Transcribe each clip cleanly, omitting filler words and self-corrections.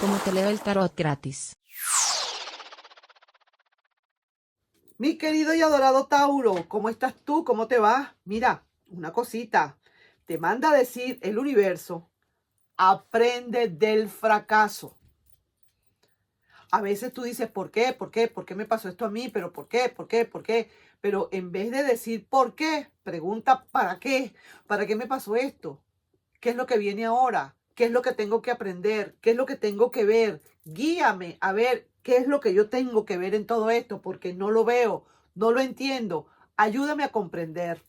como te leo el tarot gratis. Mi querido y adorado Tauro, ¿cómo estás tú? ¿Cómo te va? Mira, una cosita. Te manda a decir el universo, aprende del fracaso. A veces tú dices, ¿por qué? ¿Por qué? ¿Por qué me pasó esto a mí? ¿Pero por qué? ¿Por qué? ¿Por qué? Pero en vez de decir ¿por qué? Pregunta ¿para qué? ¿Para qué me pasó esto? ¿Qué es lo que viene ahora? ¿Qué es lo que tengo que aprender? ¿Qué es lo que tengo que ver? Guíame a ver qué es lo que yo tengo que ver en todo esto, porque no lo veo, no lo entiendo. Ayúdame a comprender.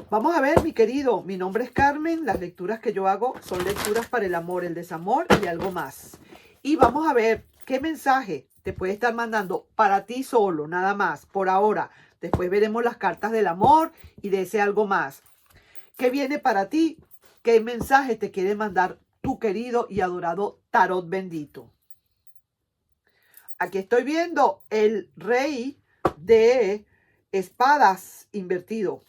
Vamos a ver, mi querido, mi nombre es Carmen. Las lecturas que yo hago son lecturas para el amor, el desamor y algo más. Y vamos a ver qué mensaje te puede estar mandando para ti solo, nada más, por ahora. Después veremos las cartas del amor y de ese algo más. ¿Qué viene para ti? ¿Qué mensaje te quiere mandar tu querido y adorado tarot bendito? Aquí estoy viendo el rey de espadas invertido.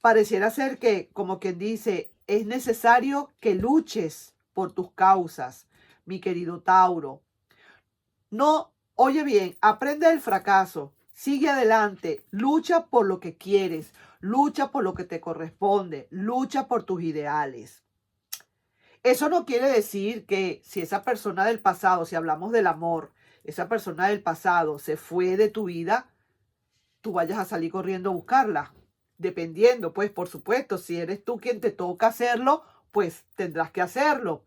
Pareciera ser que, como quien dice, es necesario que luches por tus causas, mi querido Tauro. No, oye bien, aprende del fracaso, sigue adelante, lucha por lo que quieres, lucha por lo que te corresponde, lucha por tus ideales. Eso no quiere decir que si esa persona del pasado, si hablamos del amor, esa persona del pasado se fue de tu vida, tú vayas a salir corriendo a buscarla. Dependiendo, pues por supuesto, si eres tú quien te toca hacerlo, pues tendrás que hacerlo.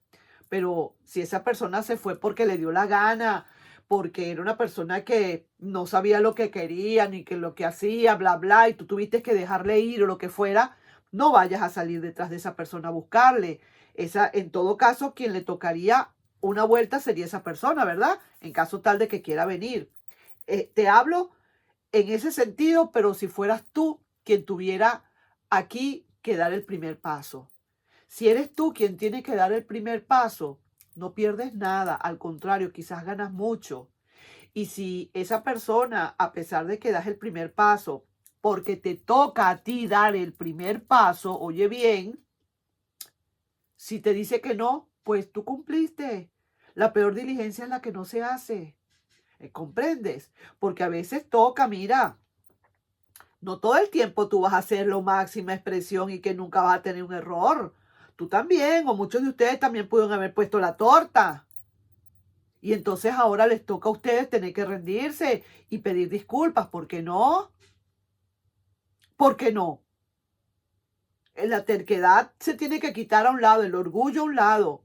Pero si esa persona se fue porque le dio la gana, porque era una persona que no sabía lo que quería, ni que lo que hacía, bla, bla, y tú tuviste que dejarle ir o lo que fuera, no vayas a salir detrás de esa persona a buscarle. Esa, en todo caso, quien le tocaría una vuelta sería esa persona, ¿verdad? En caso tal de que quiera venir. Te hablo en ese sentido, pero si fueras tú quien tuviera aquí que dar el primer paso. Si eres tú quien tiene que dar el primer paso, no pierdes nada, al contrario, quizás ganas mucho. Y si esa persona, a pesar de que das el primer paso, porque te toca a ti dar el primer paso, oye bien, si te dice que no, pues tú cumpliste. La peor diligencia es la que no se hace. ¿Comprendes? Porque a veces toca, mira, no todo el tiempo tú vas a hacer lo máxima expresión y que nunca vas a tener un error. Tú también, o muchos de ustedes también pudieron haber puesto la torta. Y entonces ahora les toca a ustedes tener que rendirse y pedir disculpas. ¿Por qué no? ¿Por qué no? La terquedad se tiene que quitar a un lado, el orgullo a un lado.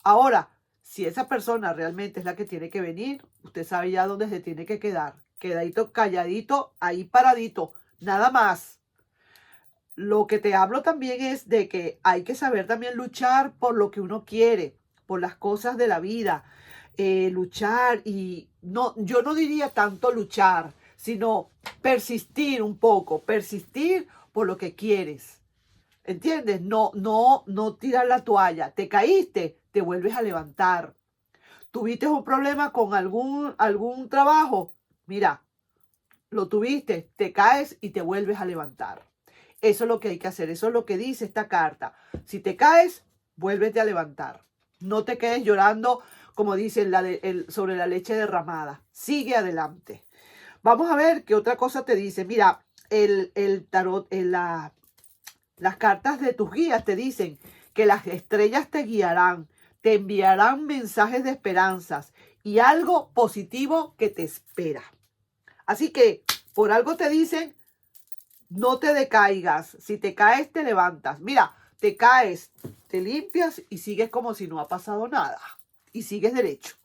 Ahora, si esa persona realmente es la que tiene que venir, usted sabe ya dónde se tiene que quedar. Quedadito, calladito, ahí paradito, nada más. Lo que te hablo también es de que hay que saber también luchar por lo que uno quiere, por las cosas de la vida. Luchar y no, yo no diría tanto luchar, sino persistir un poco, persistir por lo que quieres. ¿Entiendes? No tirar la toalla. Te caíste, te vuelves a levantar. ¿Tuviste un problema con algún trabajo? Mira, lo tuviste, te caes y te vuelves a levantar. Eso es lo que hay que hacer, eso es lo que dice esta carta. Si te caes, vuélvete a levantar. No te quedes llorando, como dicen, sobre la leche derramada. Sigue adelante. Vamos a ver qué otra cosa te dice. Mira, el tarot, las cartas de tus guías te dicen que las estrellas te guiarán, te enviarán mensajes de esperanzas y algo positivo que te espera. Así que por algo te dicen, no te decaigas. Si te caes, te levantas. Mira, te caes, te limpias y sigues como si no ha pasado nada. Y sigues derecho.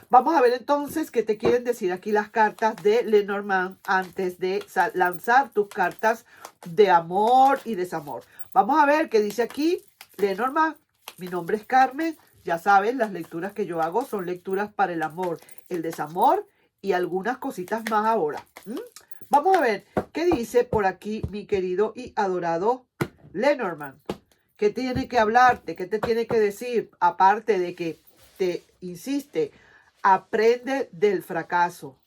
Vamos a ver entonces qué te quieren decir aquí las cartas de Lenormand antes de lanzar tus cartas de amor y desamor. Vamos a ver qué dice aquí Lenormand. Mi nombre es Carmen. Ya saben, las lecturas que yo hago son lecturas para el amor, el desamor y algunas cositas más ahora. Vamos a ver qué dice por aquí mi querido y adorado Lenormand. ¿Qué tiene que hablarte? ¿Qué te tiene que decir? Aparte de que te insiste, aprende del fracaso.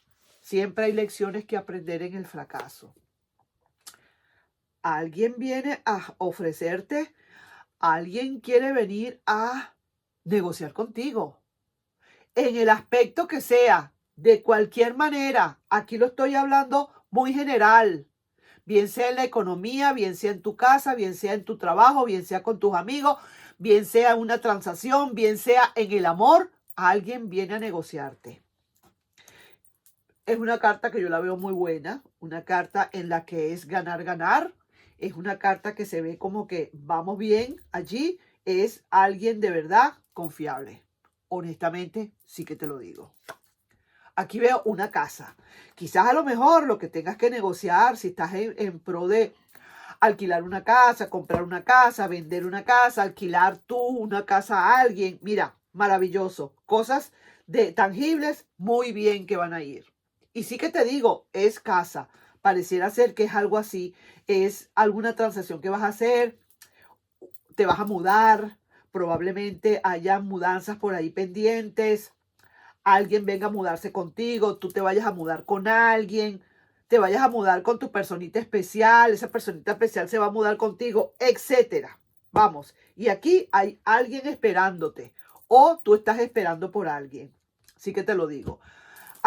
Siempre hay lecciones que aprender en el fracaso. Alguien viene a ofrecerte, alguien quiere venir a negociar contigo. En el aspecto que sea, de cualquier manera, aquí lo estoy hablando muy general, bien sea en la economía, bien sea en tu casa, bien sea en tu trabajo, bien sea con tus amigos, bien sea en una transacción, bien sea en el amor, alguien viene a negociarte. Es una carta que yo la veo muy buena, una carta en la que es ganar, ganar. Es una carta que se ve como que vamos bien allí. Es alguien de verdad confiable. Honestamente, sí que te lo digo. Aquí veo una casa. Quizás a lo mejor lo que tengas que negociar, si estás en pro de alquilar una casa, comprar una casa, vender una casa, alquilar tú una casa a alguien. Mira, maravilloso. Cosas de tangibles, muy bien que van a ir. Y sí que te digo, es casa. Pareciera ser que es algo así. Es alguna transacción que vas a hacer. Te vas a mudar. Probablemente haya mudanzas por ahí pendientes. Alguien venga a mudarse contigo. Tú te vayas a mudar con alguien. Te vayas a mudar con tu personita especial. Esa personita especial se va a mudar contigo, etcétera. Vamos. Y aquí hay alguien esperándote. O tú estás esperando por alguien. Así que te lo digo.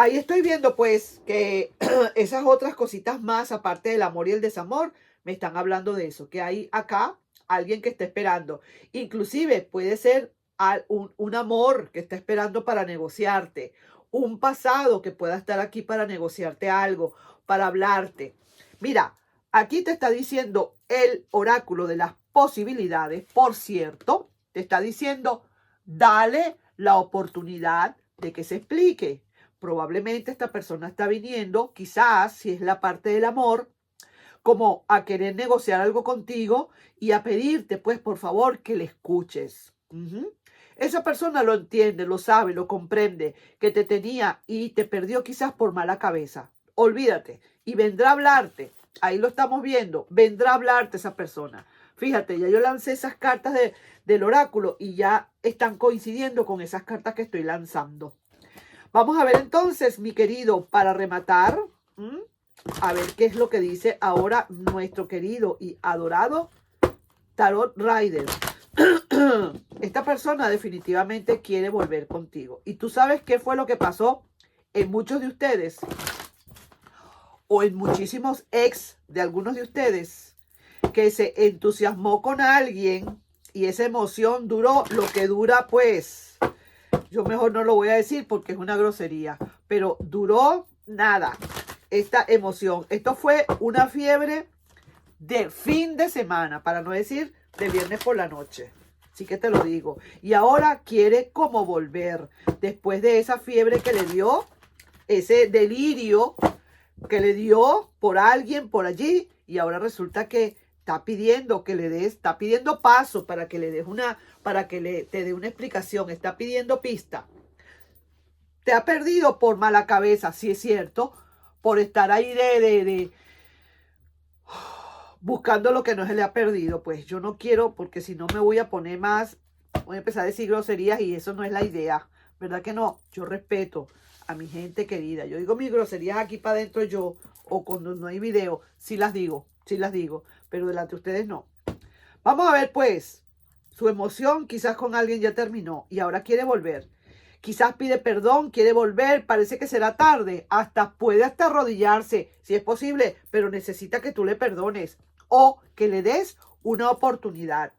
Ahí estoy viendo pues que esas otras cositas más, aparte del amor y el desamor, me están hablando de eso, que hay acá alguien que está esperando. Inclusive puede ser un amor que está esperando para negociarte, un pasado que pueda estar aquí para negociarte algo, para hablarte. Mira, aquí te está diciendo el oráculo de las posibilidades, por cierto, te está diciendo, dale la oportunidad de que se explique. Probablemente esta persona está viniendo, quizás si es la parte del amor, como a querer negociar algo contigo y a pedirte, pues por favor, que le escuches. Esa persona lo entiende, lo sabe, lo comprende, que te tenía y te perdió quizás por mala cabeza. Olvídate y vendrá a hablarte. Ahí lo estamos viendo. Vendrá a hablarte esa persona. Fíjate, ya yo lancé esas cartas del oráculo y ya están coincidiendo con esas cartas que estoy lanzando. Vamos a ver entonces, mi querido, para rematar, a ver qué es lo que dice ahora nuestro querido y adorado Tarot Rider. Esta persona definitivamente quiere volver contigo. ¿Y tú sabes qué fue lo que pasó en muchos de ustedes? O en muchísimos ex de algunos de ustedes, que se entusiasmó con alguien y esa emoción duró lo que dura, pues... Yo mejor no lo voy a decir porque es una grosería, pero duró nada esta emoción. Esto fue una fiebre de fin de semana, para no decir de viernes por la noche. Así que te lo digo. Y ahora quiere como volver después de esa fiebre que le dio, ese delirio que le dio por alguien por allí. Y ahora resulta que está pidiendo que le des, está pidiendo paso para que le des una, para que te dé una explicación. Está pidiendo pista. Te ha perdido por mala cabeza, sí es cierto, por estar ahí de buscando lo que no se le ha perdido. Pues yo no quiero, porque si no me voy a poner más, voy a empezar a decir groserías y eso no es la idea. ¿Verdad que no? Yo respeto a mi gente querida. Yo digo mis groserías aquí para adentro yo, o cuando no hay video, sí las digo, pero delante de ustedes no. Vamos a ver pues, su emoción quizás con alguien ya terminó y ahora quiere volver. Quizás pide perdón, quiere volver, parece que será tarde, puede hasta arrodillarse, si es posible, pero necesita que tú le perdones o que le des una oportunidad.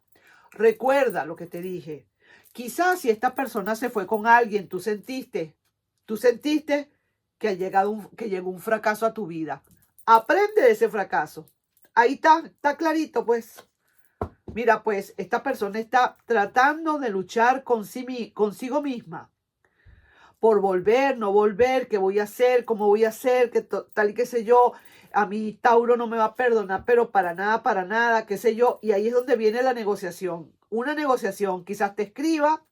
Recuerda lo que te dije. Quizás si esta persona se fue con alguien, tú sentiste que llegó un fracaso a tu vida. Aprende de ese fracaso. Ahí está clarito, pues. Mira, pues, esta persona está tratando de luchar consigo misma por volver, no volver, qué voy a hacer, cómo voy a hacer, que tal y qué sé yo. A mí Tauro no me va a perdonar, pero para nada, qué sé yo. Y ahí es donde viene la negociación. Una negociación, quizás te escriba,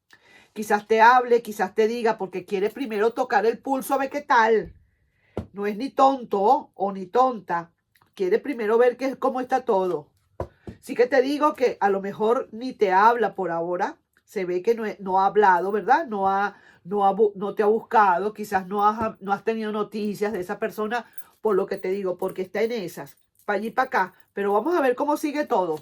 quizás te hable, quizás te diga, porque quiere primero tocar el pulso a ver qué tal. No es ni tonto o ni tonta. Quiere primero ver cómo está todo. Sí que te digo que a lo mejor ni te habla por ahora. Se ve que no ha hablado, ¿verdad? No te ha buscado. Quizás no has tenido noticias de esa persona, por lo que te digo, porque está en esas. Para allí y para acá. Pero vamos a ver cómo sigue todo.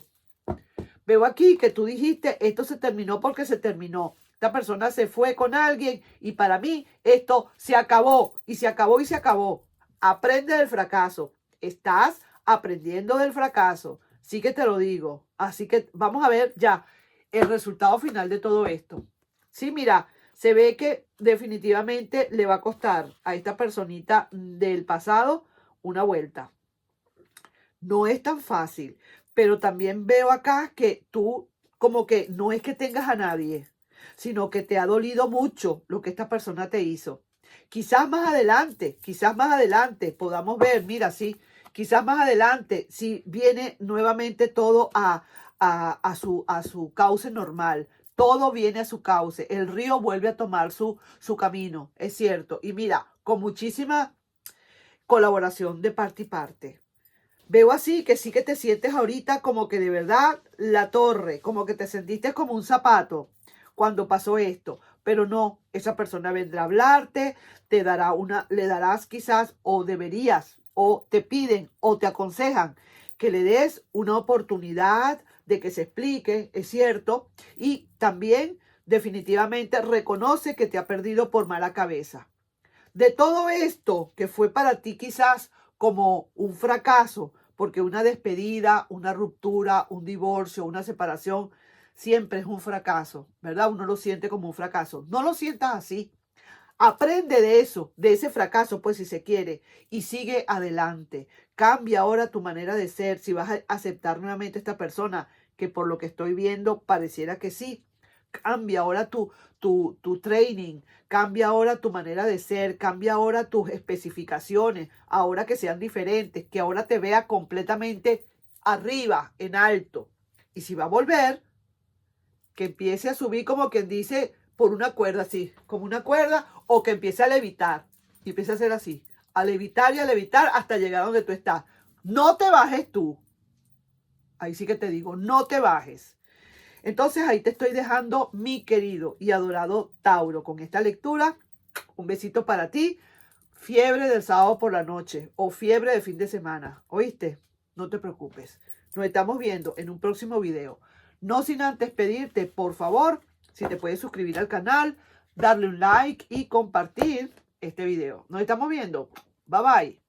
Veo aquí que tú dijiste, esto se terminó porque se terminó. Esta persona se fue con alguien y para mí esto se acabó y se acabó y se acabó. Aprende del fracaso. Estás aprendiendo del fracaso. Sí que te lo digo. Así que vamos a ver ya el resultado final de todo esto. Sí, mira, se ve que definitivamente le va a costar a esta personita del pasado una vuelta. No es tan fácil, pero también veo acá que tú como que no es que tengas a nadie, sino que te ha dolido mucho lo que esta persona te hizo. Quizás más adelante podamos ver, mira, sí, quizás más adelante, si viene nuevamente todo a su cauce normal. Todo viene a su cauce. El río vuelve a tomar su camino, es cierto. Y mira, con muchísima colaboración de parte y parte. Veo así que sí que te sientes ahorita como que de verdad la torre, como que te sentiste como un zapato cuando pasó esto, pero no, esa persona vendrá a hablarte, te dará le darás quizás o deberías o te piden o te aconsejan que le des una oportunidad de que se explique, es cierto, y también definitivamente reconoce que te ha perdido por mala cabeza. De todo esto que fue para ti quizás como un fracaso, porque una despedida, una ruptura, un divorcio, una separación, siempre es un fracaso, ¿verdad? Uno lo siente como un fracaso. No lo sientas así. Aprende de eso, de ese fracaso, pues si se quiere, y sigue adelante. Cambia ahora tu manera de ser, si vas a aceptar nuevamente a esta persona, que por lo que estoy viendo pareciera que sí. Cambia ahora tu training, cambia ahora tu manera de ser, cambia ahora tus especificaciones, ahora que sean diferentes, que ahora te vea completamente arriba, en alto. Y si va a volver, que empiece a subir como quien dice por una cuerda así, como una cuerda, o que empiece a levitar y empiece a hacer así, a levitar y a levitar hasta llegar a donde tú estás. No te bajes tú. Ahí sí que te digo, no te bajes. Entonces ahí te estoy dejando, mi querido y adorado Tauro, con esta lectura. Un besito para ti. Fiebre del sábado por la noche o fiebre de fin de semana. ¿Oíste? No te preocupes. Nos estamos viendo en un próximo video. No sin antes pedirte, por favor, si te puedes suscribir al canal, darle un like y compartir este video. Nos estamos viendo. Bye bye.